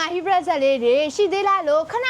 55 hybrid ဆက်လေးတွေရှိသေးလားလို့ခဏ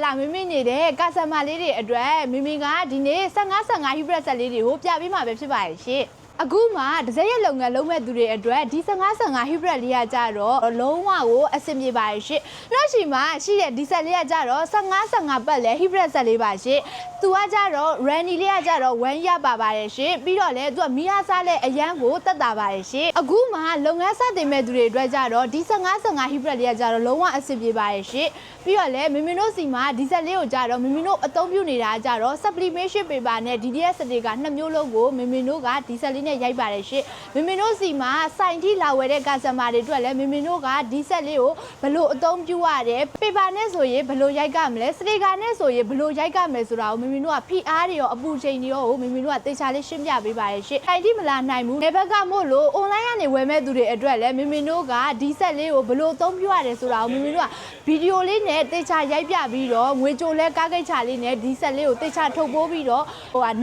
လာမင်းနေတဲ့ကာဆာမာလေးတွေအတွက်မင်းကဒီနေ့55 hybrid ဆက်လေးတွေကိုပြပေးမှာပဲဖြစ်ပါရဲ့ရှင်အခုမှဒဇက်ရက်လုပ်ငန်းလုံးမဲ့သူတွေအတွက်ဒီ55 hybrid လေးကကြတော့လုံးဝကိုအဆင်ပြေပါရဲ့ရှင်နောက်ရှိမှရှိတဲ့ဒီဆက်လေးကကြတော့55ပတ်လဲ hybrid ဆက်လေးပါရှင်သူကကြတော့ Randy လေးကကြတော့1ရပါပါတယ်ရှင်ပြီးတော့လဲသူကမီးအားစားလဲအရန်ကိုတက်တာပါတယ်ရှင်အခုမှလုပ်ငန်းစတင်မဲ့သူတွေအတွက်ကြတော့ဒီ55 hybrid လေးကကြတော့လုံးဝအဆင်ပြေပါရဲ့ရှင်ပြီးတော့လဲမင်းတို့စီမှာဒီဆက်လေးကိုကြတော့မင်းတို့အသုံးပြုနေတာကြတော့ sublimation paper နဲ့ DDS စတေကနှစ်မျိုးလုံးကိုမင်းတို့ကဒီဆက်လေးနဲ့ရိုက်ပါတယ်ရှင်မင်းတို့စီမှာစိုင်ထိလာဝယ်တဲ့ customer တွေအတွက်လည်းမင်းတို့ကဒီဆက်လေးကိုဘယ်လိုအသုံးပြုရတယ် paper နဲ့ဆိုရင်ဘယ်လိုရိုက်ကမလဲ sticker နဲ့ဆိုရင်ဘယ်လိုရိုက်ကမလဲဆိုတာကိုမင်းတို့က PR တွေရောအပူချိန်တွေရောကိုမင်းတို့ကတေချာလေးရှင်းပြပေးပါတယ်ရှင်စိုင်ထိမလာနိုင်ဘူးဘယ်ဘက်ကမို့လို့ online ကနေဝယ်မဲ့သူတွေအတွက်လည်းမင်းတို့ကဒီဆက်လေးကိုဘယ်လိုအသုံးပြုရတယ်ဆိုတာကိုမင်းတို့ကဗီဒီယိုလေးနဲ့တေချာရိုက်ပြပြီးတော့ငွေကြိုလဲကားကိတ်ချလေးနဲ့ဒီဆက်လေးကိုတေချာထုတ်ပိုးပြီးတော့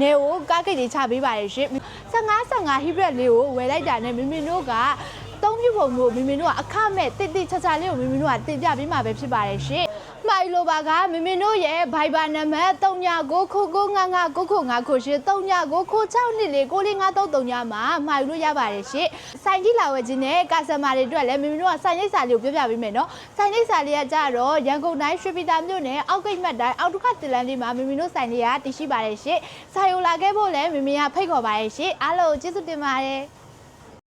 နေကိုကားကိတ်တွေချပေးပါတယ်ရှင်55 hybrid လေးကိုဝယ်လိုက်တာနဲ့မင်းတို့ကသုံးပြုပုံမျိုးမင်းတို့ကအခမဲ့တိချာလေးကိုမင်းတို့ကတင်ပြပေးမှာပဲဖြစ်ပါတယ်ရှင်မိုင်လိုပါကမင်းတို့ရဲ့ Viber နံပါတ်39999999399969249533မှာမှာယူလို့ရပါတယ်ရှင်စိုင်ကြီးလာဝယ်ခြင်းနဲ့ကာဆာမာတွေအတွက်လည်းမင်းတို့ကစိုင်ရိပ်စာလေးကိုပြောပြပေးမယ်နော်စိုင်ရိပ်စာလေးကကြတော့ရန်ကုန်တိုင်းရွှေပြည်သာမြို့နယ်အောက်ကိတ်မှတ်တိုင်းအောက်တစ်ခါတင်လန်းလေးမှာမင်းတို့စိုင်လေးကတည်ရှိပါတယ်ရှင်စာယူလာခဲ့ဖို့လည်းမင်းကဖိတ်ခေါ်ပါတယ်ရှင်အားလုံးကျေးဇူးတင်ပါတယ်